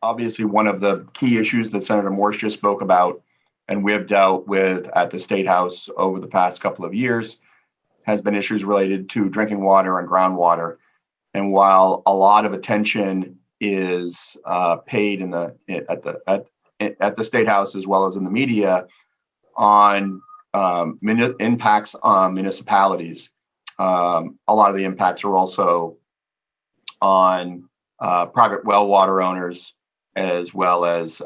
obviously one of the key issues that Senator Morse just spoke about, and we have dealt with at the State House over the past couple of years, has been issues related to drinking water and groundwater. And while a lot of attention is paid at the State House as well as in the media on impacts on municipalities, a lot of the impacts are also on private well water owners, as well as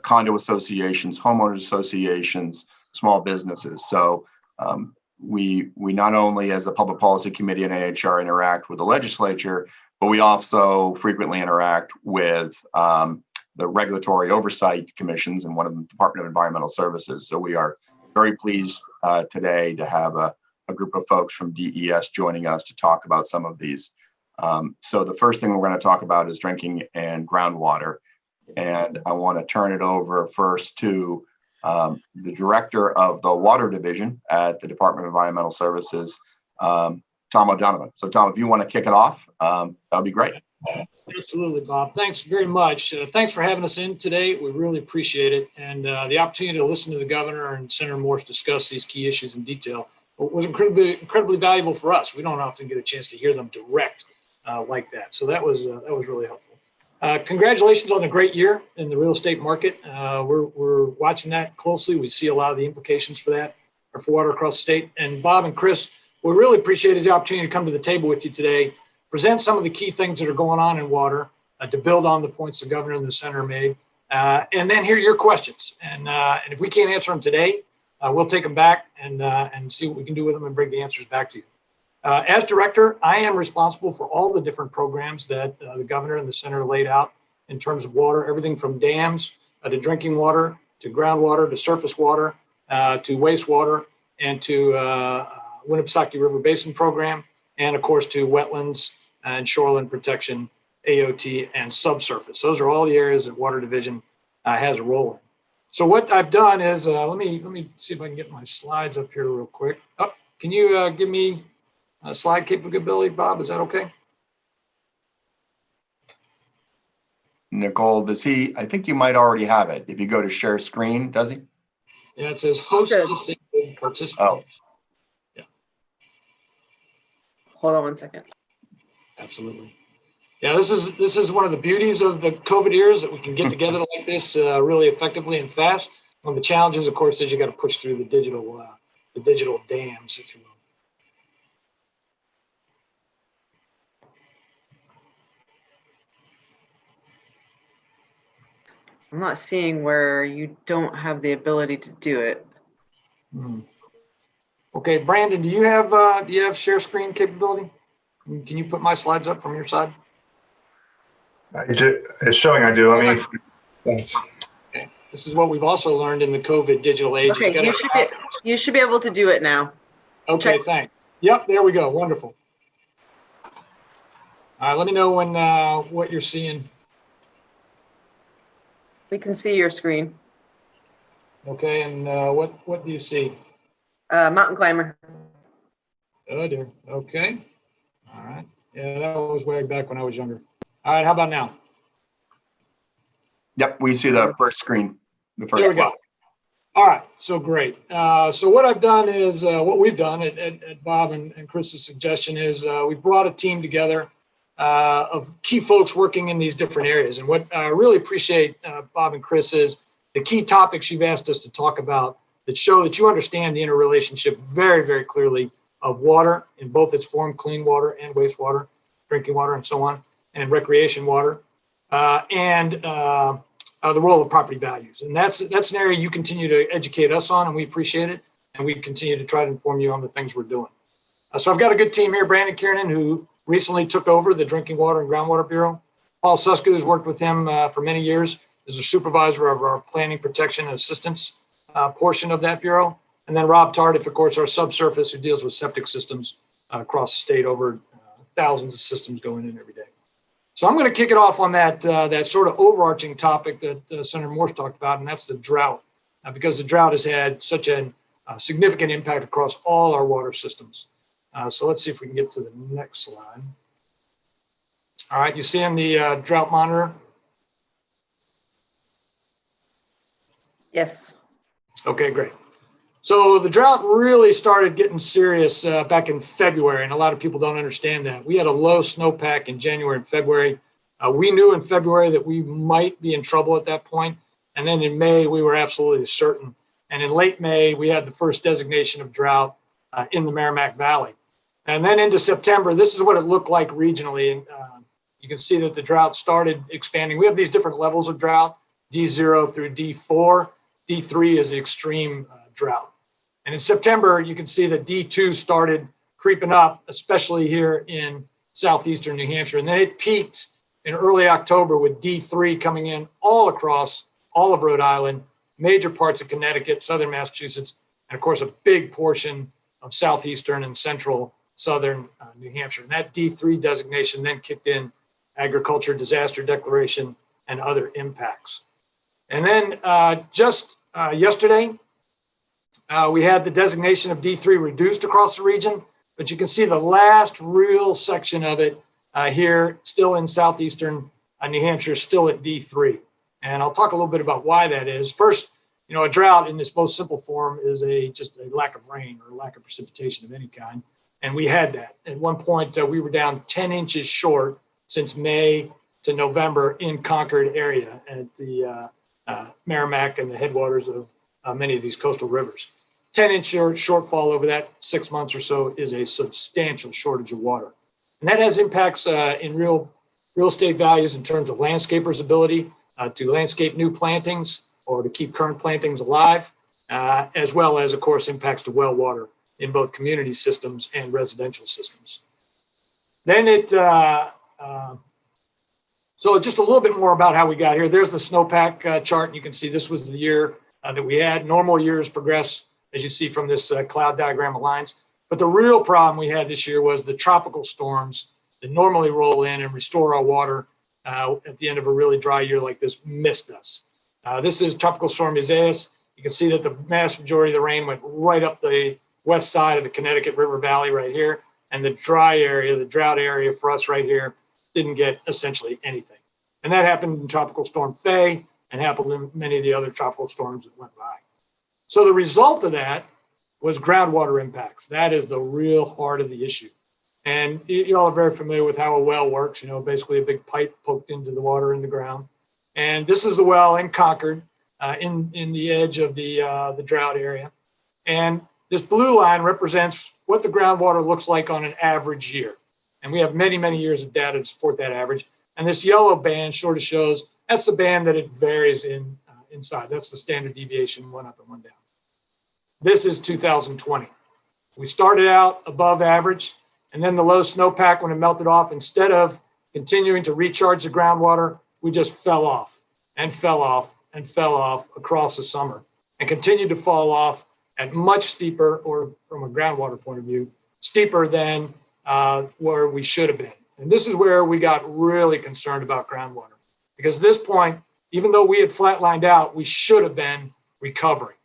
condo associations, homeowners associations, small businesses. So we not only as a public policy committee and NHAR interact with the legislature, but we also frequently interact with the regulatory oversight commissions and one of them, Department of Environmental Services. So we are very pleased today to have a group of folks from DES joining us to talk about some of these. So the first thing we're going to talk about is drinking and groundwater. And I want to turn it over first to the director of the water division at the Department of Environmental Services, Tom O'Donovan. So Tom, if you want to kick it off, that'd be great. Absolutely, Bob. Thanks very much. Thanks for having us in today. We really appreciate it. And the opportunity to listen to the governor and Senator Morse discuss these key issues in detail was incredibly valuable for us. We don't often get a chance to hear them direct like that. So that was really helpful. Congratulations on a great year in the real estate market. We're watching that closely. We see a lot of the implications for that or for water across the state. And Bob and Chris, what we really appreciate is the opportunity to come to the table with you today, present some of the key things that are going on in water, to build on the points the governor and the senator made, and then hear your questions. And if we can't answer them today, we'll take them back and see what we can do with them and bring the answers back to you. As director, I am responsible for all the different programs that the governor and the senator laid out in terms of water, everything from dams to drinking water, to groundwater, to surface water, to wastewater, and to Winnipesaukee River Basin program, and of course to wetlands and shoreline protection, AOT, and subsurface. Those are all the areas that Water Division has a role in. So what I've done is, let me see if I can get my slides up here real quick. Oh, can you give me a slide capability, Bob? Is that okay? Nicole, does he? I think you might already have it. If you go to share screen, does he? Yeah, it says host participants. Oh. Yeah. Hold on one second. Absolutely. Yeah, this is one of the beauties of the COVID years, that we can get together like this really effectively and fast. One of the challenges, of course, is you got to push through the digital dams, if you will. I'm not seeing where you don't have the ability to do it. Okay, Brandon, do you have share screen capability? Can you put my slides up from your side? It's showing I do. Let me. Thanks. Okay. This is what we've also learned in the COVID digital age. Okay, you should be able to do it now. Okay, thanks. Yep, there we go. Wonderful. All right, let me know when what you're seeing. We can see your screen. Okay, and what do you see? Mountain climber. Oh dear. Okay. All right. Yeah, that was way back when I was younger. All right, how about now? Yep, we see the first screen. The first. There we go. All right, so great. So what I've done is, what we've done at Bob and Chris's suggestion is we've brought a team together of key folks working in these different areas. And what I really appreciate, Bob and Chris, is the key topics you've asked us to talk about that show that you understand the interrelationship very, very clearly of water in both its form, clean water and wastewater, drinking water and so on, and recreation water, and the role of property values. And that's an area you continue to educate us on, and we appreciate it. And we continue to try to inform you on the things we're doing. So I've got a good team here, Brandon Kernan, who recently took over the Drinking Water and Groundwater Bureau. Paul Susca, who's worked with him for many years, is a supervisor of our planning, protection, and assistance portion of that bureau. And then Rob Tardif, of course, our subsurface, who deals with septic systems across the state, over thousands of systems going in every day. So I'm going to kick it off on that sort of overarching topic that Senator Morse talked about, and that's the drought, because the drought has had such a significant impact across all our water systems. So let's see if we can get to the next slide. All right, you see in the drought monitor Yes. Okay, great. So the drought really started getting serious back in February, and a lot of people don't understand that. We had a low snowpack in January and February. We knew in February that we might be in trouble at that point, and then in May, we were absolutely certain. And in late May, we had the first designation of drought in the Merrimack Valley. And then into September, this is what it looked like regionally. And you can see that the drought started expanding. We have these different levels of drought, D0 through D4. D3 is the extreme drought. And in September, you can see that D2 started creeping up, especially here in southeastern New Hampshire. And then it peaked in early October with D3 coming in all across all of Rhode Island, major parts of Connecticut, southern Massachusetts, and of course, a big portion of southeastern and central southern New Hampshire. And that D3 designation then kicked in agriculture disaster declaration and other impacts. And then just yesterday, we had the designation of D3 reduced across the region, but you can see the last real section of it here, still in southeastern New Hampshire, still at D3. And I'll talk a little bit about why that is. First, you know, a drought in this most simple form is just a lack of rain or lack of precipitation of any kind. And we had that. At one point, we were down 10 inches short since May to November in Concord area at the Merrimack and the headwaters of many of these coastal rivers. 10-inch shortfall over that 6 months or so is a substantial shortage of water. And that has impacts in real estate values in terms of landscapers' ability to landscape new plantings or to keep current plantings alive, as well as, of course, impacts to well water in both community systems and residential systems. Then so just a little bit more about how we got here. There's the snowpack chart. And you can see this was the year that we had. Normal years progress, as you see from this cloud diagram of lines. But the real problem we had this year was the tropical storms that normally roll in and restore our water at the end of a really dry year like this missed us. This is Tropical Storm Isaias. You can see that the vast majority of the rain went right up the west side of the Connecticut River Valley right here. And the dry area, the drought area for us right here, didn't get essentially anything. And that happened in Tropical Storm Faye and happened in many of the other tropical storms that went by. So the result of that was groundwater impacts. That is the real heart of the issue. And you all are very familiar with how a well works, you know, basically a big pipe poked into the water in the ground. And this is the well in Concord, in the edge of the drought area. And this blue line represents what the groundwater looks like on an average year. And we have many, many years of data to support that average. And this yellow band sort of shows that's the band that it varies inside. That's the standard deviation, one up and one down. This is 2020. We started out above average, and then the low snowpack, when it melted off, instead of continuing to recharge the groundwater, we just fell off and fell off and fell off across the summer and continued to fall off at much steeper, or from a groundwater point of view, steeper than where we should have been. And this is where we got really concerned about groundwater, because at this point, even though we had flatlined out, we should have been recovering.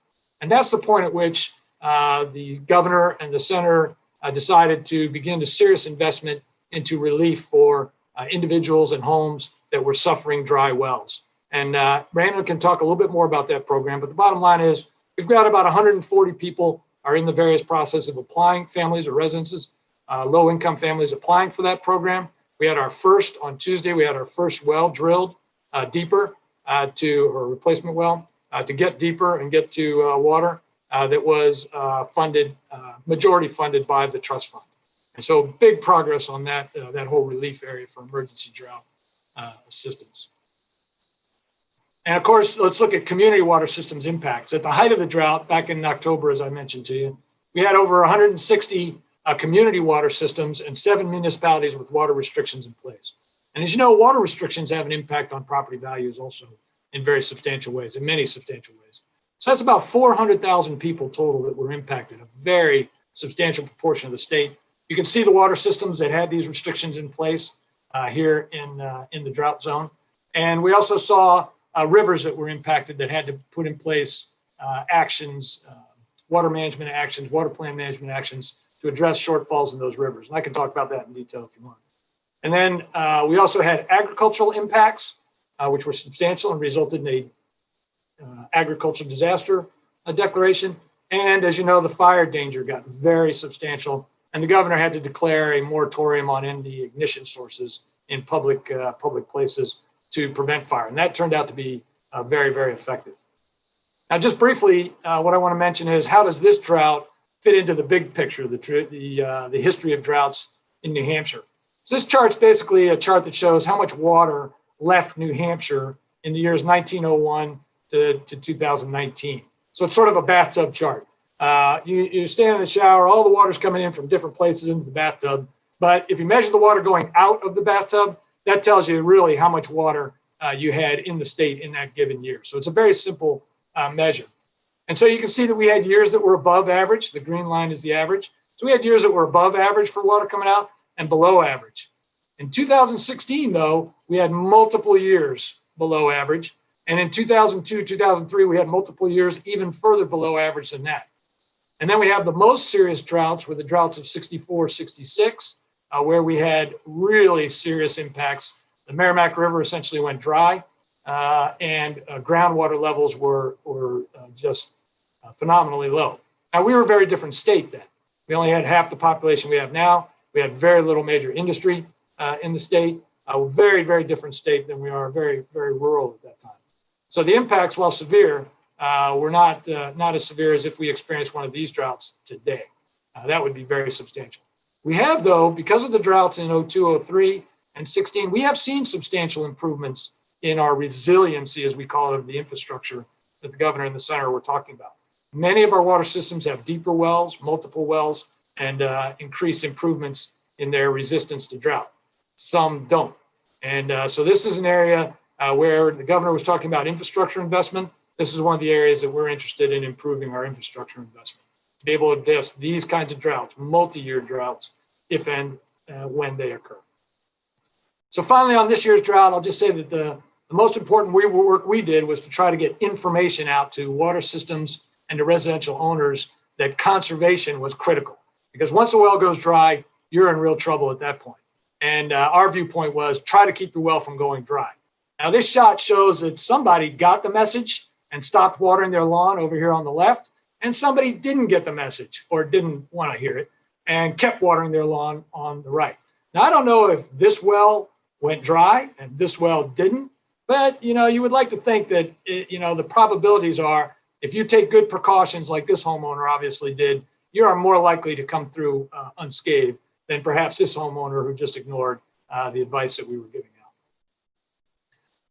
And that's the point at which the governor and the senator decided to begin a serious investment into relief for individuals and homes that were suffering dry wells. And Brandon can talk a little bit more about that program, but the bottom line is we've got about 140 people are in the various process of applying, families or residences, low-income families applying for that program. We had our first, on Tuesday, we had our first well drilled deeper or replacement well to get deeper and get to water that was majority funded by the trust fund. And so big progress on that whole relief area for emergency drought assistance. And of course, let's look at community water systems impacts. At the height of the drought, back in October, as I mentioned to you, we had over 160 community water systems and 7 municipalities with water restrictions in place. And as you know, water restrictions have an impact on property values also in very substantial ways, in many substantial ways. So that's about 400,000 people total that were impacted, a very substantial proportion of the state. You can see the water systems that had these restrictions in place here in the drought zone. And we also saw rivers that were impacted that had to put in place actions, water management actions, water plan management actions to address shortfalls in those rivers. And I can talk about that in detail if you want. And then we also had agricultural impacts, which were substantial and resulted in agricultural disaster declaration. And as you know, the fire danger got very substantial, and the governor had to declare a moratorium on any ignition sources in public places to prevent fire. And that turned out to be very, very effective. Now, just briefly, what I want to mention is how does this drought fit into the big picture, the history of droughts in New Hampshire? So this chart's basically a chart that shows how much water left New Hampshire in the years 1901 to 2019. So it's sort of a bathtub chart. You stand in the shower, all the water's coming in from different places into the bathtub. But if you measure the water going out of the bathtub, that tells you really how much water you had in the state in that given year. So it's a very simple measure. And so you can see that we had years that were above average. The green line is the average. So we had years that were above average for water coming out and below average. In 2016, though, we had multiple years below average. And in 2002, 2003, we had multiple years even further below average than that. And then we have the most serious droughts, were the droughts of 64, 66, where we had really serious impacts. The Merrimack River essentially went dry, and groundwater levels were just phenomenally low. Now, we were a very different state then. We only had half the population we have now. We had very little major industry in the state. A very, very different state than we are, very, very rural at that time. So the impacts, while severe, were not as severe as if we experienced one of these droughts today. That would be very substantial. We have, though, because of the droughts in 02, 03, and 16, we have seen substantial improvements in our resiliency, as we call it, of the infrastructure that the governor and the senator were talking about. Many of our water systems have deeper wells, multiple wells, and increased improvements in their resistance to drought. Some don't. And so this is an area where the governor was talking about infrastructure investment. This is one of the areas that we're interested in improving our infrastructure investment, to be able to address these kinds of droughts, multi-year droughts, if and when they occur. So finally, on this year's drought, I'll just say that the most important work we did was to try to get information out to water systems and to residential owners that conservation was critical. Because once a well goes dry, you're in real trouble at that point. And our viewpoint was try to keep your well from going dry. Now, this shot shows that somebody got the message and stopped watering their lawn over here on the left, and somebody didn't get the message or didn't want to hear it and kept watering their lawn on the right. Now, I don't know if this well went dry and this well didn't, but, you would like to think that, the probabilities are if you take good precautions like this homeowner obviously did, you are more likely to come through unscathed than perhaps this homeowner who just ignored the advice that we were giving out.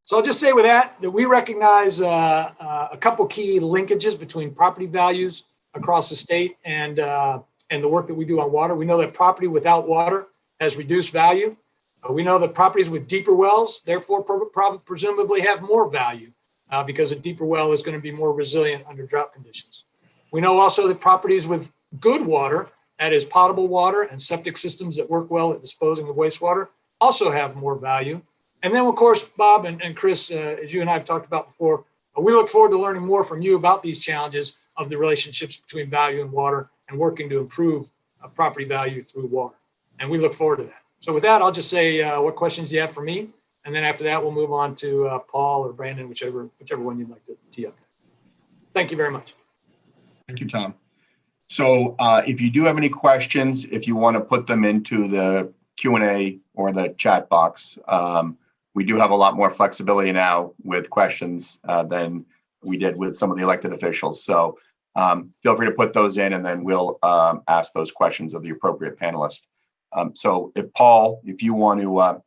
So I'll just say with that we recognize a couple key linkages between property values across the state and the work that we do on water. We know that property without water has reduced value. We know that properties with deeper wells, therefore, presumably have more value because a deeper well is going to be more resilient under drought conditions. We know also that properties with good water, that is potable water and septic systems that work well at disposing of wastewater, also have more value. And then, of course, Bob and Chris, as you and I have talked about before, we look forward to learning more from you about these challenges of the relationships between value and water and working to improve property value through water. And we look forward to that. So with that, I'll just say, what questions do you have for me? And then after that, we'll move on to Paul or Brandon, whichever one you'd like to tee up. Thank you very much. Thank you, Tom. So if you do have any questions, if you want to put them into the Q&A or the chat box, we do have a lot more flexibility now with questions than we did with some of the elected officials. So feel free to put those in, and then we'll ask those questions of the appropriate panelist. So Paul, if you want to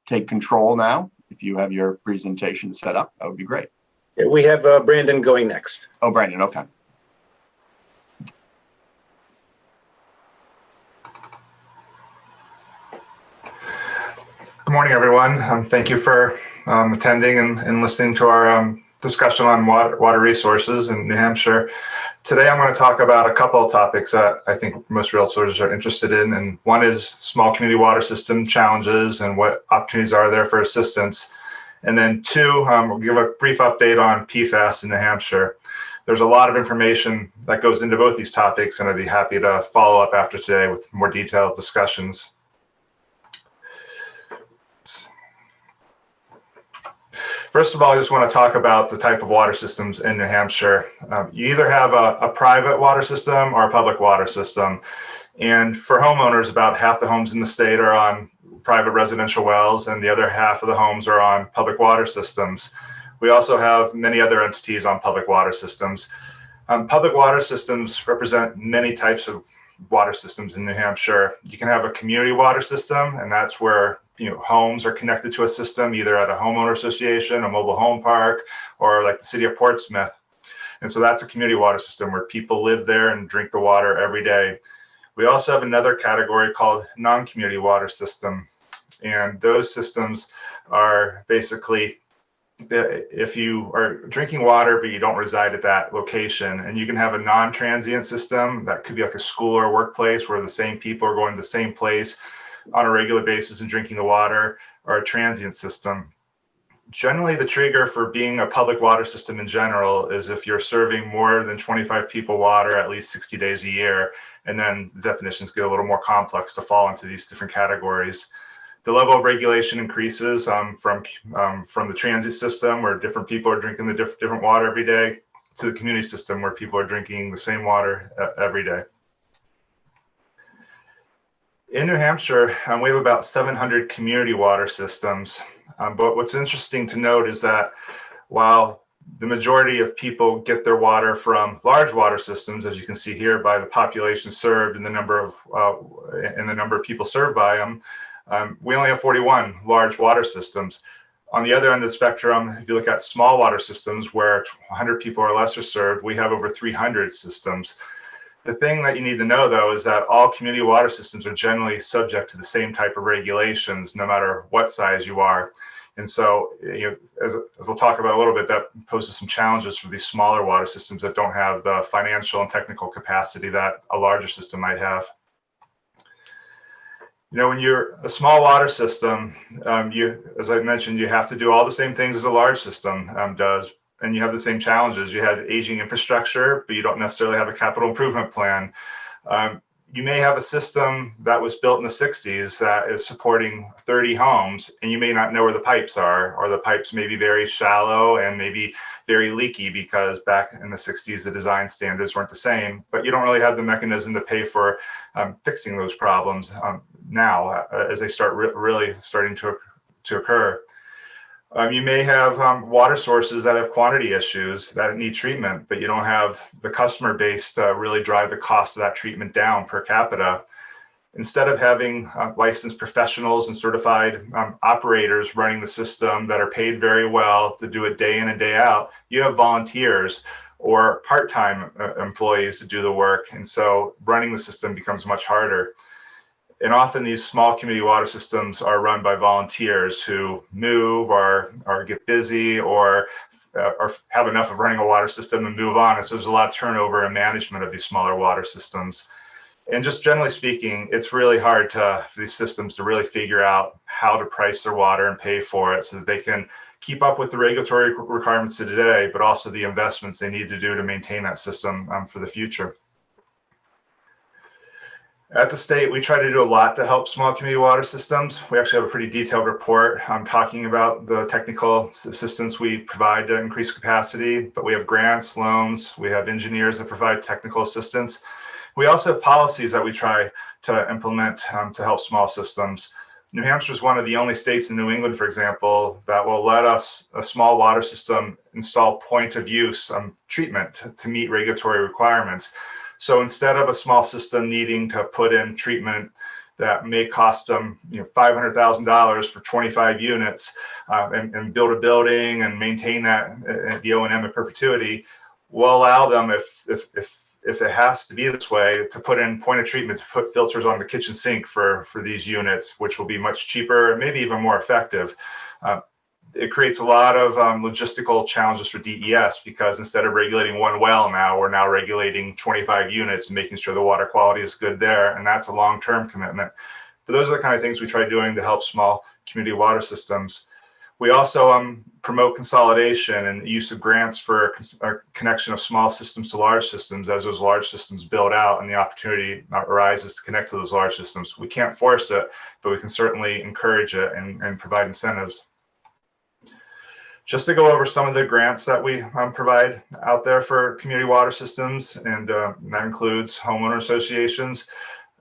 take control now, if you have your presentation set up, that would be great. Yeah, we have Brandon going next. Oh, Brandon, okay. Good morning, everyone. Thank you for attending and listening to our discussion on water resources in New Hampshire. Today, I'm going to talk about a couple of topics that I think most realtors are interested in. And one is small community water system challenges and what opportunities are there for assistance. And then two, we'll give a brief update on PFAS in New Hampshire. There's a lot of information that goes into both these topics, and I'd be happy to follow up after today with more detailed discussions. First of all, I just want to talk about the type of water systems in New Hampshire. You either have a private water system or a public water system. And for homeowners, about half the homes in the state are on private residential wells, and the other half of the homes are on public water systems. We also have many other entities on public water systems. Public water systems represent many types of water systems in New Hampshire. You can have a community water system, and that's where homes are connected to a system, either at a homeowner association, a mobile home park, or like the city of Portsmouth. And so that's a community water system where people live there and drink the water every day. We also have another category called non-community water system. And those systems are basically if you are drinking water, but you don't reside at that location, and you can have a non-transient system that could be like a school or workplace where the same people are going to the same place on a regular basis and drinking the water, or a transient system. Generally, the trigger for being a public water system in general is if you're serving more than 25 people water at least 60 days a year, and then the definitions get a little more complex to fall into these different categories. The level of regulation increases from the transit system, where different people are drinking the different water every day, to the community system, where people are drinking the same water every day. In New Hampshire, we have about 700 community water systems. But what's interesting to note is that while the majority of people get their water from large water systems, as you can see here by the population served and the number of people served by them, we only have 41 large water systems. On the other end of the spectrum, if you look at small water systems where 100 people or less are served, we have over 300 systems. The thing that you need to know, though, is that all community water systems are generally subject to the same type of regulations, no matter what size you are. And so, as we'll talk about a little bit, that poses some challenges for these smaller water systems that don't have the financial and technical capacity that a larger system might have. When you're a small water system, as I mentioned, you have to do all the same things as a large system does, and you have the same challenges. You have aging infrastructure, but you don't necessarily have a capital improvement plan. You may have a system that was built in the 60s that is supporting 30 homes, and you may not know where the pipes are, or the pipes may be very shallow and maybe very leaky because back in the 60s, the design standards weren't the same, but you don't really have the mechanism to pay for fixing those problems now as they start really starting to occur. You may have water sources that have quantity issues that need treatment, but you don't have the customer base to really drive the cost of that treatment down per capita. Instead of having licensed professionals and certified operators running the system that are paid very well to do it day in and day out, you have volunteers or part-time employees to do the work. And so running the system becomes much harder. And often these small community water systems are run by volunteers who move or get busy or have enough of running a water system and move on. And so there's a lot of turnover and management of these smaller water systems. And just generally speaking, it's really hard for these systems to really figure out how to price their water and pay for it so that they can keep up with the regulatory requirements of today, but also the investments they need to do to maintain that system for the future. At the state, we try to do a lot to help small community water systems. We actually have a pretty detailed report talking about the technical assistance we provide to increase capacity, but we have grants, loans, we have engineers that provide technical assistance. We also have policies that we try to implement to help small systems. New Hampshire is one of the only states in New England, for example, that will let us, a small water system, install point of use treatment to meet regulatory requirements. So instead of a small system needing to put in treatment that may cost them $500,000 for 25 units and build a building and maintain that at the O&M in perpetuity, we'll allow them, if it has to be this way, to put in point of treatment, to put filters on the kitchen sink for these units, which will be much cheaper and maybe even more effective. It creates a lot of logistical challenges for DES because instead of regulating one well now, we're now regulating 25 units and making sure the water quality is good there. And that's a long-term commitment. But those are the kind of things we try doing to help small community water systems. We also promote consolidation and use of grants for connection of small systems to large systems as those large systems build out and the opportunity arises to connect to those large systems. We can't force it, but we can certainly encourage it and provide incentives. Just to go over some of the grants that we provide out there for community water systems, and that includes homeowner associations.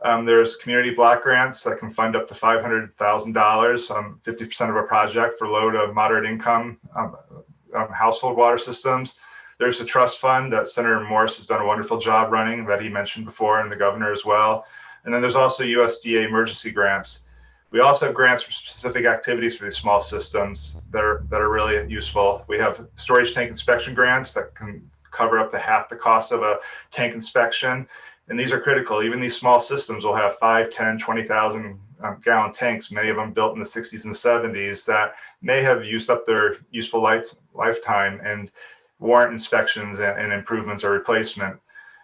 There's community block grants that can fund up to $500,000, 50% of a project for low to moderate income household water systems. There's a trust fund that Senator Morse has done a wonderful job running that he mentioned before, and the governor as well. And then there's also USDA emergency grants. We also have grants for specific activities for these small systems that are really useful. We have storage tank inspection grants that can cover up to half the cost of a tank inspection. And these are critical. Even these small systems will have 5, 10, 20,000 gallon tanks, many of them built in the 60s and 70s, that may have used up their useful lifetime and warrant inspections and improvements or replacement.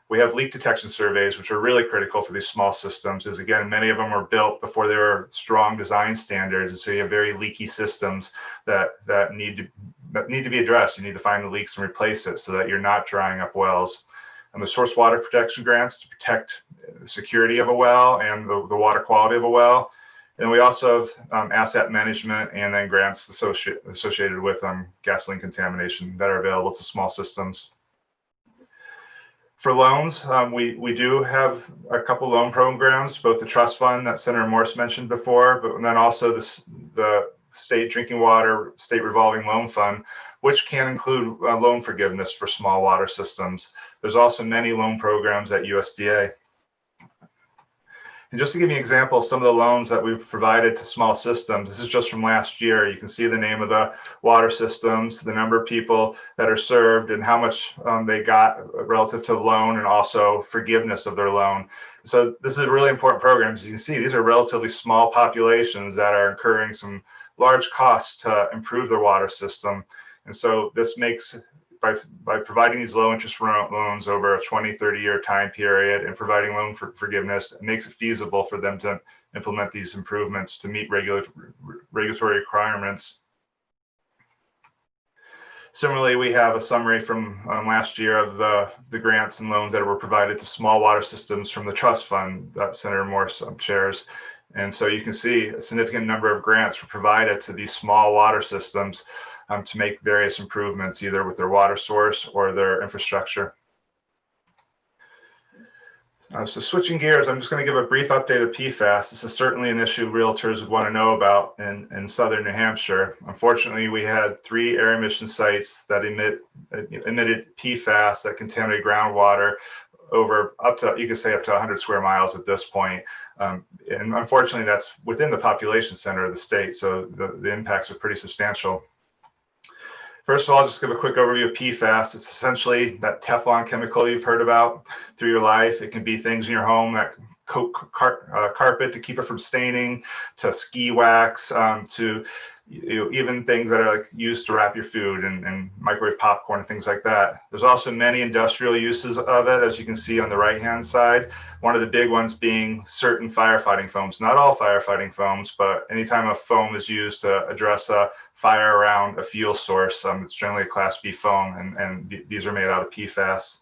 We have leak detection surveys, which are really critical for these small systems, because again, many of them were built before there were strong design standards. And so you have very leaky systems that need to be addressed. You need to find the leaks and replace it so that you're not drying up wells. And the source water protection grants to protect the security of a well and the water quality of a well. And we also have asset management and then grants associated with gasoline contamination that are available to small systems. For loans, we do have a couple loan programs, both the trust fund that Senator Morse mentioned before, but then also the state drinking water, state revolving loan fund, which can include loan forgiveness for small water systems. There's also many loan programs at USDA. And just to give you an example of some of the loans that we've provided to small systems, this is just from last year. You can see the name of the water systems, the number of people that are served, and how much they got relative to the loan, and also forgiveness of their loan. So this is a really important program. As you can see, these are relatively small populations that are incurring some large costs to improve their water system. And so this makes, by providing these low interest loans over a 20, 30-year time period and providing loan forgiveness, it makes it feasible for them to implement these improvements to meet regulatory requirements. Similarly, we have a summary from last year of the grants and loans that were provided to small water systems from the trust fund that Senator Morse chairs. And so you can see a significant number of grants were provided to these small water systems to make various improvements, either with their water source or their infrastructure. So switching gears, I'm just going to give a brief update of PFAS. This is certainly an issue realtors would want to know about in southern New Hampshire. Unfortunately, we had 3 air emission sites that emitted PFAS that contaminated groundwater over up to, you could say, up to 100 square miles at this point. And unfortunately, that's within the population center of the state, so the impacts are pretty substantial. First of all, I'll just give a quick overview of PFAS. It's essentially that Teflon chemical you've heard about through your life. It can be things in your home that coat carpet to keep it from staining, to ski wax, to even things that are like used to wrap your food and microwave popcorn and things like that. There's also many industrial uses of it, as you can see on the right-hand side. One of the big ones being certain firefighting foams. Not all firefighting foams, but anytime a foam is used to address a fire around a fuel source, it's generally a Class B foam, and these are made out of PFAS.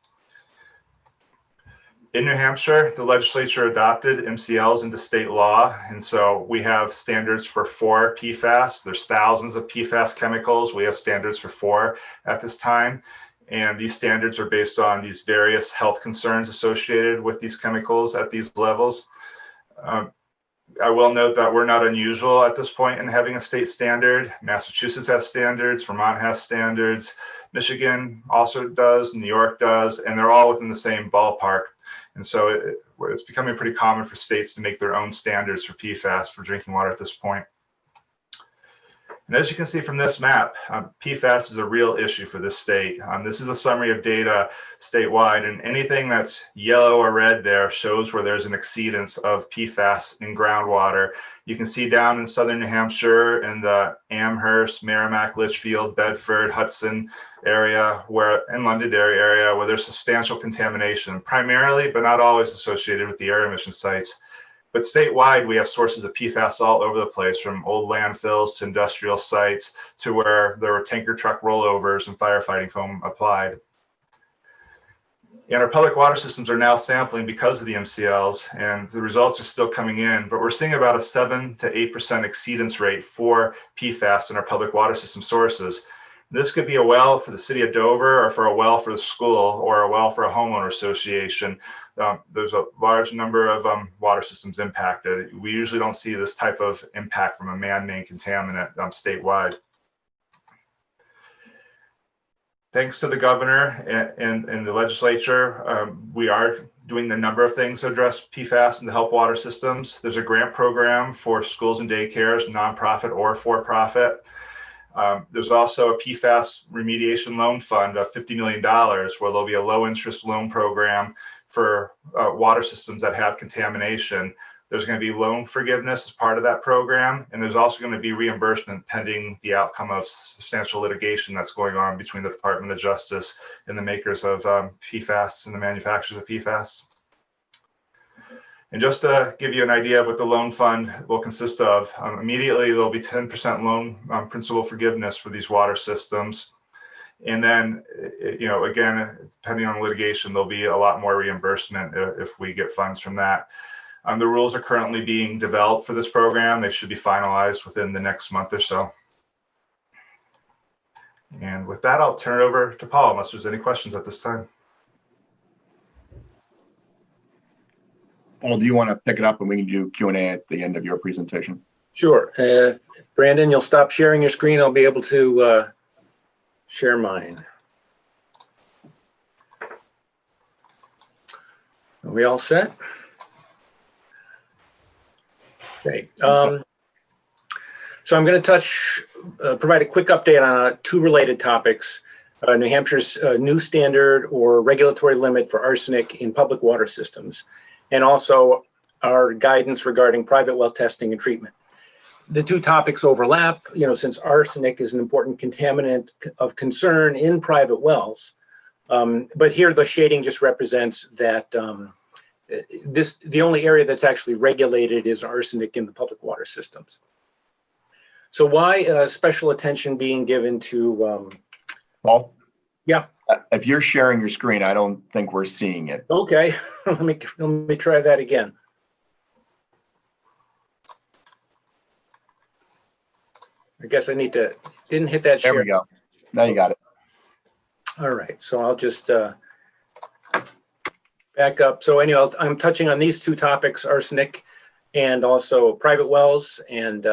In New Hampshire, the legislature adopted MCLs into state law, and so we have standards for 4 PFAS. There's thousands of PFAS chemicals. We have standards for 4 at this time, and these standards are based on these various health concerns associated with these chemicals at these levels. I will note that we're not unusual at this point in having a state standard. Massachusetts has standards, Vermont has standards, Michigan also does, New York does, and they're all within the same ballpark. And so it's becoming pretty common for states to make their own standards for PFAS for drinking water at this point. And as you can see from this map, PFAS is a real issue for this state. This is a summary of data statewide, and anything that's yellow or red there shows where there's an exceedance of PFAS in groundwater. You can see down in southern New Hampshire in the Amherst, Merrimack, Litchfield, Bedford, Hudson area, and Londonderry area, where there's substantial contamination, primarily, but not always associated with the air emission sites. But statewide, we have sources of PFAS all over the place, from old landfills to industrial sites to where there were tanker truck rollovers and firefighting foam applied. And our public water systems are now sampling because of the MCLs, and the results are still coming in, but we're seeing about a 7 to 8% exceedance rate for PFAS in our public water system sources. This could be a well for the city of Dover, or for a well for the school, or a well for a homeowner association. There's a large number of water systems impacted. We usually don't see this type of impact from a man-made contaminant statewide. Thanks to the governor and the legislature, we are doing a number of things to address PFAS and to help water systems. There's a grant program for schools and daycares, nonprofit or for-profit. There's also a PFAS remediation loan fund of $50 million, where there'll be a low interest loan program for water systems that have contamination. There's going to be loan forgiveness as part of that program, and there's also going to be reimbursement pending the outcome of substantial litigation that's going on between the Department of Justice and the makers of PFAS and the manufacturers of PFAS. And just to give you an idea of what the loan fund will consist of, immediately there'll be 10% loan principal forgiveness for these water systems. And then, again, depending on litigation, there'll be a lot more reimbursement if we get funds from that. The rules are currently being developed for this program. They should be finalized within the next month or so. And with that, I'll turn it over to Paul, unless there's any questions at this time. Paul, do you want to pick it up and we can do Q&A at the end of your presentation? Sure. Brandon, you'll stop sharing your screen. I'll be able to share mine. Are we all set? Okay. So I'm going to provide a quick update on two related topics. New Hampshire's new standard or regulatory limit for arsenic in public water systems, and also our guidance regarding private well testing and treatment. The two topics overlap, since arsenic is an important contaminant of concern in private wells. But here the shading just represents that the only area that's actually regulated is arsenic in the public water systems. So why special attention being given to Paul? Yeah. If you're sharing your screen, I don't think we're seeing it. Okay, let me try that again. I guess I didn't hit that share. There we go. Now you got it. All right, so I'll just back up. So anyway, I'm touching on these two topics, arsenic and also private wells. And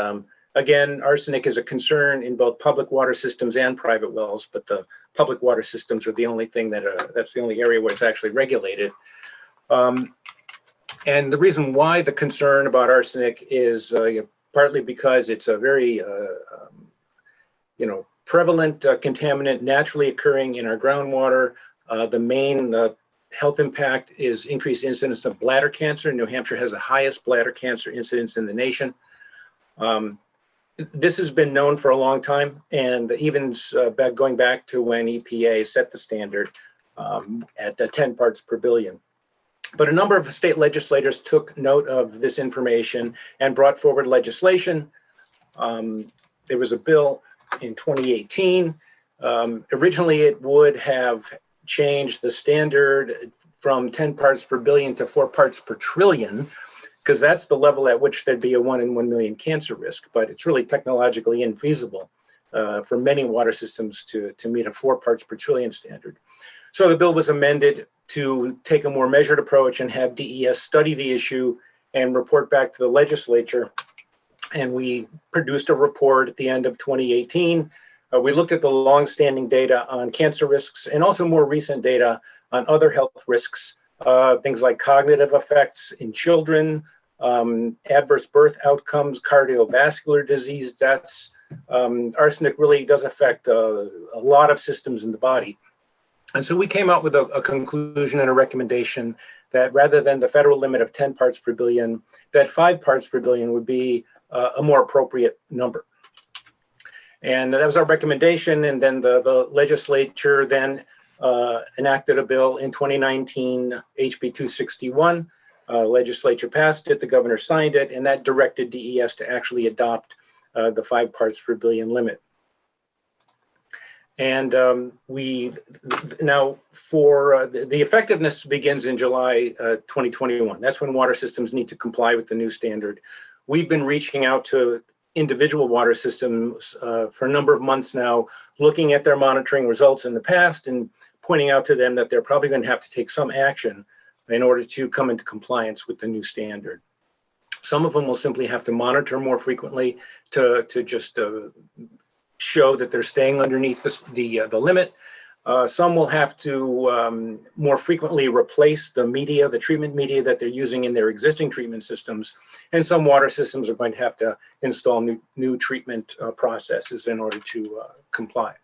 again, arsenic is a concern in both public water systems and private wells, but the public water systems are the only thing that's the only area where it's actually regulated. And the reason why the concern about arsenic is partly because it's a very, prevalent contaminant naturally occurring in our groundwater. The main health impact is increased incidence of bladder cancer. New Hampshire has the highest bladder cancer incidence in the nation. This has been known for a long time, and even going back to when EPA set the standard at 10 parts per billion. But a number of state legislators took note of this information and brought forward legislation. There was a bill in 2018. Originally, it would have changed the standard from 10 parts per billion to 4 parts per trillion, because that's the level at which there'd be a 1 in 1 million cancer risk. But it's really technologically infeasible for many water systems to meet a 4 parts per trillion standard. So the bill was amended to take a more measured approach and have DES study the issue and report back to the legislature. And we produced a report at the end of 2018. We looked at the longstanding data on cancer risks and also more recent data on other health risks, things like cognitive effects in children, adverse birth outcomes, cardiovascular disease deaths. Arsenic really does affect a lot of systems in the body. And so we came out with a conclusion and a recommendation that rather than the federal limit of 10 parts per billion, that 5 parts per billion would be a more appropriate number. And that was our recommendation. And then the legislature then enacted a bill in 2019, HB 261. Legislature passed it, the governor signed it, and that directed DES to actually adopt the 5 parts per billion limit. And now for the effectiveness begins in July 2021. That's when water systems need to comply with the new standard. We've been reaching out to individual water systems for a number of months now, looking at their monitoring results in the past and pointing out to them that they're probably going to have to take some action in order to come into compliance with the new standard. Some of them will simply have to monitor more frequently to just show that they're staying underneath the limit. Some will have to more frequently replace the media, the treatment media that they're using in their existing treatment systems. And some water systems are going to have to install new treatment processes in order to comply.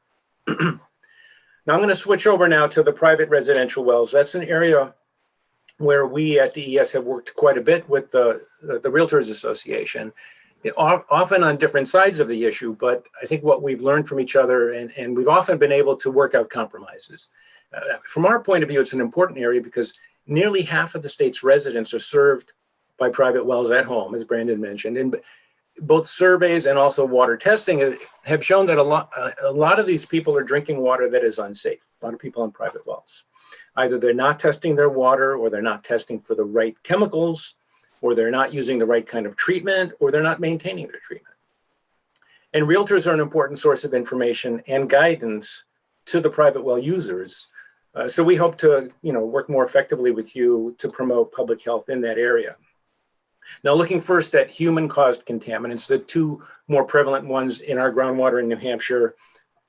Now I'm going to switch over now to the private residential wells. That's an area where we at DES have worked quite a bit with the Realtors Association, often on different sides of the issue, but I think what we've learned from each other, and we've often been able to work out compromises. From our point of view, it's an important area because nearly half of the state's residents are served by private wells at home, as Brandon mentioned, and both surveys and also water testing have shown that a lot of these people are drinking water that is unsafe. A lot of people on private wells. Either they're not testing their water, or they're not testing for the right chemicals, or they're not using the right kind of treatment, or they're not maintaining their treatment. And realtors are an important source of information and guidance to the private well users. So we hope to work more effectively with you to promote public health in that area. Now, looking first at human-caused contaminants, the two more prevalent ones in our groundwater in New Hampshire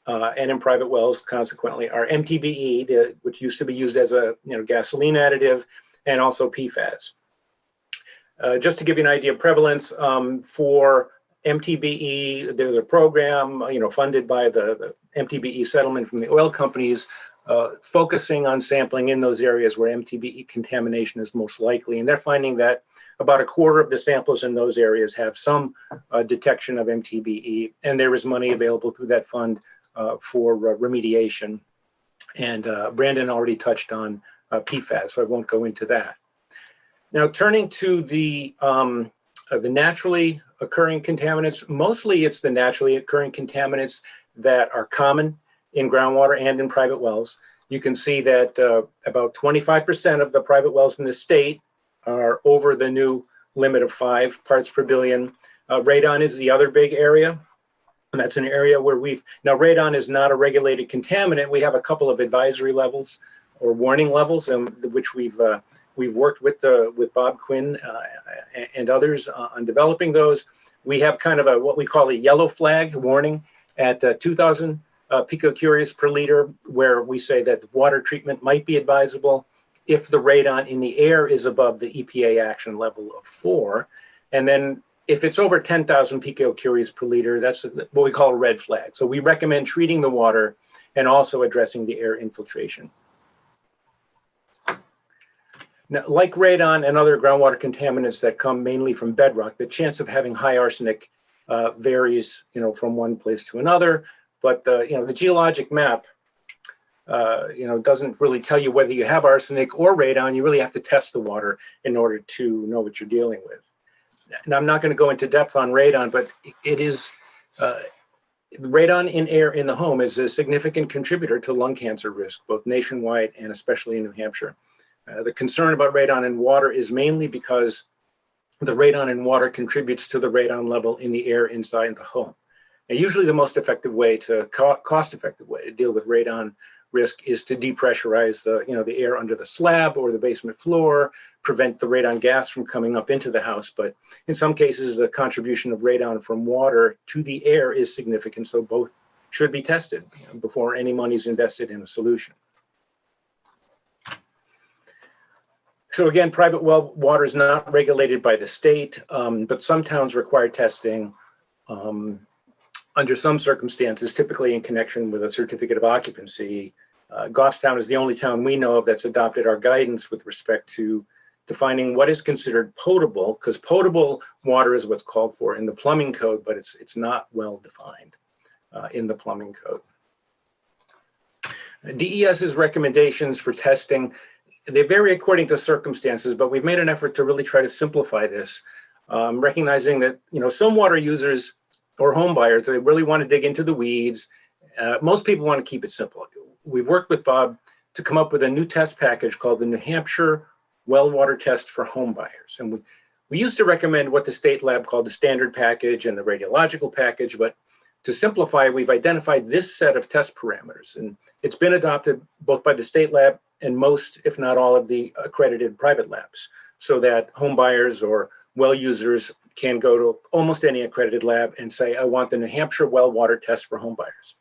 and in private wells, consequently, are MTBE, which used to be used as a gasoline additive, and also PFAS. Just to give you an idea of prevalence, for MTBE, there's a program, funded by the MTBE settlement from the oil companies, focusing on sampling in those areas where MTBE contamination is most likely. And they're finding that about a quarter of the samples in those areas have some detection of MTBE, and there is money available through that fund for remediation. And Brandon already touched on PFAS, so I won't go into that. Now, turning to the naturally occurring contaminants, mostly it's the naturally occurring contaminants that are common in groundwater and in private wells. You can see that about 25% of the private wells in the state are over the new limit of 5 parts per billion. Radon is the other big area. And that's an area where now radon is not a regulated contaminant. We have a couple of advisory levels or warning levels, which we've worked with Bob Quinn and others on developing those. We have kind of what we call a yellow flag warning at 2,000 picocuries per liter, where we say that water treatment might be advisable if the radon in the air is above the EPA action level of 4. And then if it's over 10,000 picocuries per liter, that's what we call a red flag. So we recommend treating the water and also addressing the air infiltration. Now, like radon and other groundwater contaminants that come mainly from bedrock, the chance of having high arsenic varies, from one place to another. But the geologic map, doesn't really tell you whether you have arsenic or radon. You really have to test the water in order to know what you're dealing with. Now, I'm not going to go into depth on radon, but it is radon in air in the home is a significant contributor to lung cancer risk, both nationwide and especially in New Hampshire. The concern about radon in water is mainly because the radon in water contributes to the radon level in the air inside the home. And usually the most effective way cost-effective way to deal with radon risk is to depressurize the air under the slab or the basement floor, prevent the radon gas from coming up into the house. But in some cases, the contribution of radon from water to the air is significant, so both should be tested before any money is invested in a solution. So again, private well water is not regulated by the state, but some towns require testing under some circumstances, typically in connection with a certificate of occupancy. Goffstown is the only town we know of that's adopted our guidance with respect to defining what is considered potable, because potable water is what's called for in the plumbing code, but it's not well defined in the plumbing code. DES's recommendations for testing, they vary according to circumstances, but we've made an effort to really try to simplify this, recognizing that some water users or home buyers, they really want to dig into the weeds. Most people want to keep it simple. We've worked with Bob to come up with a new test package called the New Hampshire Well Water Test for Home Buyers. And We used to recommend what the state lab called the standard package and the radiological package, but to simplify, we've identified this set of test parameters, and it's been adopted both by the state lab and most, if not all, of the accredited private labs, so that home buyers or well users can go to almost any accredited lab and say, I want the New Hampshire well water test for home buyers.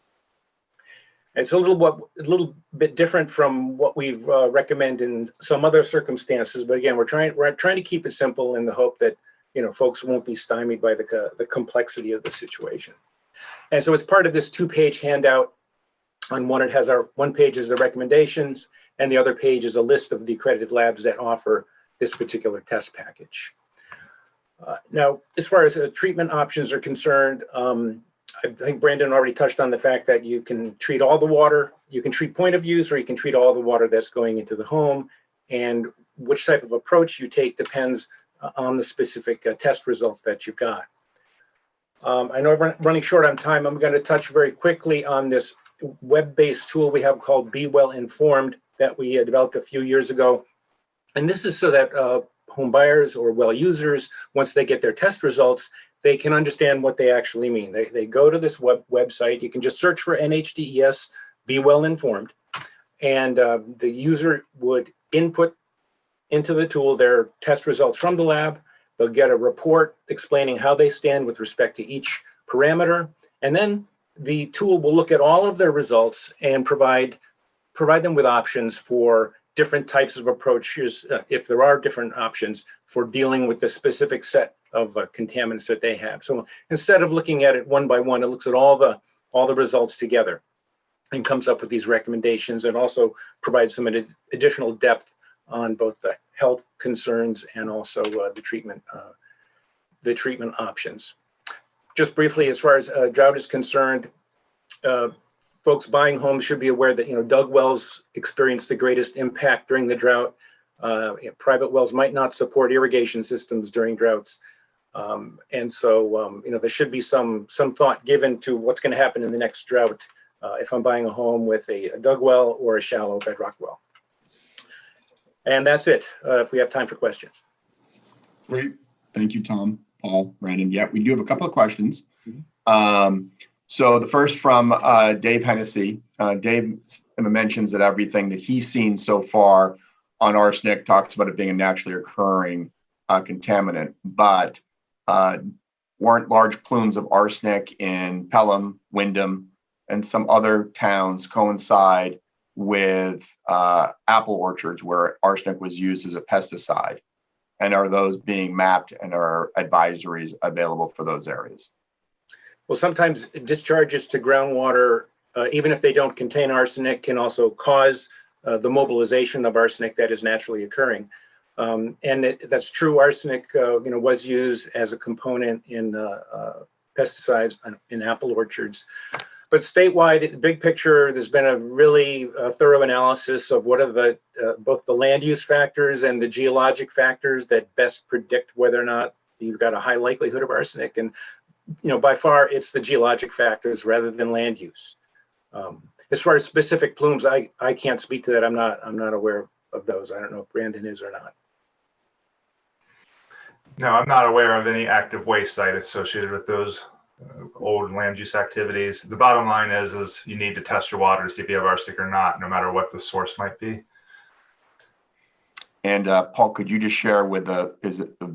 It's a little bit different from what we recommend in some other circumstances, but again, we're trying to keep it simple in the hope that folks won't be stymied by the complexity of the situation. And so, as part of this 2-page handout, on one it has one page is the recommendations, and the other page is a list of the accredited labs that offer this particular test package. Now, as far as treatment options are concerned, I think Brandon already touched on the fact that you can treat all the water, you can treat point of use, or you can treat all the water that's going into the home. And which type of approach you take depends on the specific test results that you've got. I know I'm running short on time. I'm going to touch very quickly on this web-based tool we have called Be Well Informed that we developed a few years ago. And this is so that home buyers or well users, once they get their test results, they can understand what they actually mean. They go to this website. You can just search for NHDES, Be Well Informed, and the user would input into the tool their test results from the lab. They'll get a report explaining how they stand with respect to each parameter, and then the tool will look at all of their results and provide them with options for different types of approaches, if there are different options for dealing with the specific set of contaminants that they have. So instead of looking at it one by one, it looks at all the results together and comes up with these recommendations, and also provides some additional depth on both the health concerns and also the treatment options. Just briefly, as far as drought is concerned, folks buying homes should be aware that dug wells experience the greatest impact during the drought. Private wells might not support irrigation systems during droughts, and so there should be some thought given to what's going to happen in the next drought if I'm buying a home with a dug well or a shallow bedrock well. And that's it. If we have time for questions. Great. Thank you, Tom, Paul, Brandon. Yeah, we do have a couple of questions. So the first from Dave Hennessy. Dave mentions that everything that he's seen so far on arsenic talks about it being a naturally occurring contaminant, but weren't large plumes of arsenic in Pelham, Wyndham, and some other towns coincide with apple orchards where arsenic was used as a pesticide? And are those being mapped, and are advisories available for those areas? Well, sometimes discharges to groundwater, even if they don't contain arsenic, can also cause the mobilization of arsenic that is naturally occurring. And that's true. Arsenic, was used as a component in pesticides in apple orchards. But statewide, the big picture, there's been a really thorough analysis of what are both the land use factors and the geologic factors that best predict whether or not you've got a high likelihood of arsenic. And by far, it's the geologic factors rather than land use. As far as specific plumes, I can't speak to that. I'm not aware of those. I don't know if Brandon is or not. No, I'm not aware of any active waste site associated with those old land use activities. The bottom line is you need to test your water to see if you have arsenic or not, no matter what the source might be. And Paul, could you just share with the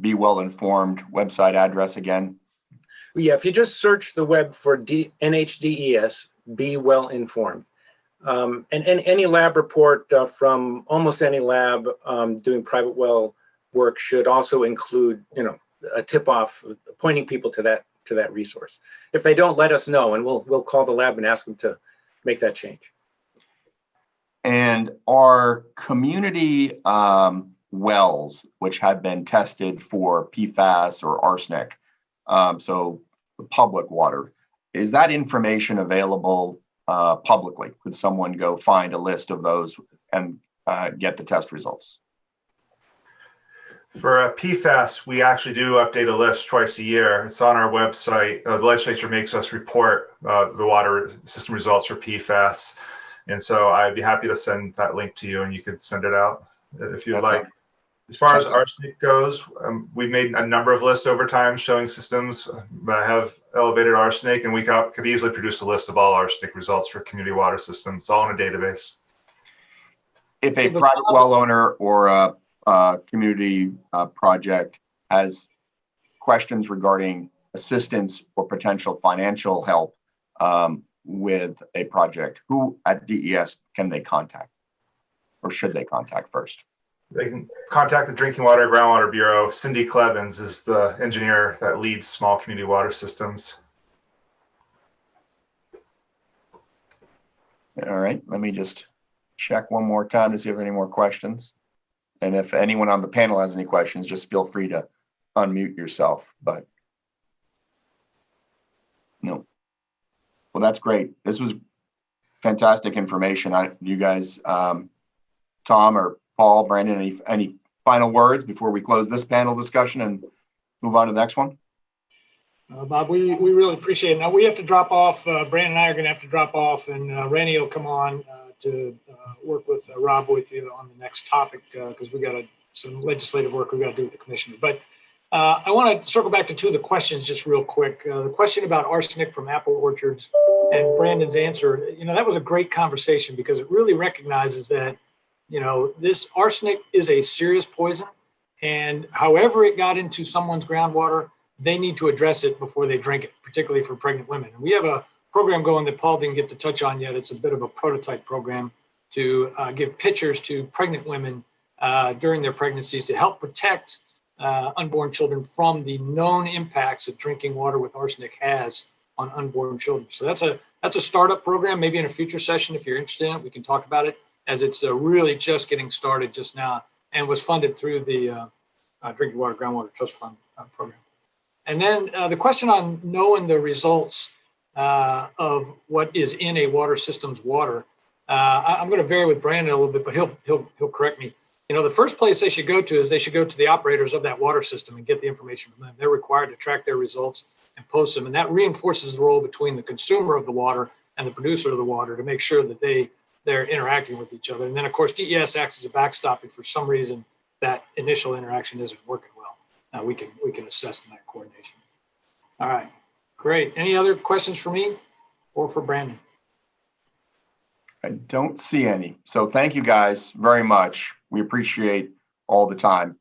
Be Well Informed website address again? Yeah, if you just search the web for NHDES, Be Well Informed, and any lab report from almost any lab doing private well work should also include, a tip-off pointing people to that resource. If they don't, let us know, and we'll call the lab and ask them to make that change. And are community wells, which have been tested for PFAS or arsenic, so the public water, is that information available publicly? Could someone go find a list of those and get the test results? For PFAS, we actually do update a list twice a year. It's on our website. The legislature makes us report the water system results for PFAS. And so I'd be happy to send that link to you, and you could send it out if you'd like. As far as arsenic goes, we've made a number of lists over time showing systems that have elevated arsenic, and we could easily produce a list of all arsenic results for community water systems. It's all in a database. If a private well owner or a community project has questions regarding assistance or potential financial help with a project, who at DES can they contact, or should they contact first? They can contact the Drinking Water Groundwater Bureau. Cindy Clevens is the engineer that leads small community water systems. All right, let me just check one more time to see if there are any more questions. And if anyone on the panel has any questions, just feel free to unmute yourself, but no. Well, that's great. This was fantastic information. You guys, Tom or Paul, Brandon, any final words before we close this panel discussion and move on to the next one? Bob, we really appreciate it. Now we have to drop off. Brandon and I are going to have to drop off, and Randy will come on to work with Rob with you on the next topic because we got some legislative work we got to do with the commissioner. But I want to circle back to two of the questions just real quick. The question about arsenic from apple orchards and Brandon's answer. That was a great conversation because it really recognizes that this arsenic is a serious poison, and however it got into someone's groundwater, they need to address it before they drink it, particularly for pregnant women. And we have a program going that Paul didn't get to touch on yet. It's a bit of a prototype program to give pictures to pregnant women during their pregnancies to help protect unborn children from the known impacts that drinking water with arsenic has on unborn children. So that's a startup program. Maybe in a future session, if you're interested in it, we can talk about it, as it's really just getting started just now and was funded through the Drinking Water Groundwater Trust Fund program. And then the question on knowing the results of what is in a water system's water, I'm going to vary with Brandon a little bit, but he'll correct me. The first place they should go to is they should go to the operators of that water system and get the information from them. They're required to track their results and post them, and that reinforces the role between the consumer of the water and the producer of the water to make sure that they're interacting with each other. And then, of course, DES acts as a backstop if for some reason that initial interaction isn't working well. We can assess in that coordination. All right, great. Any other questions for me or for Brandon? I don't see any. So thank you guys very much. We appreciate all the time.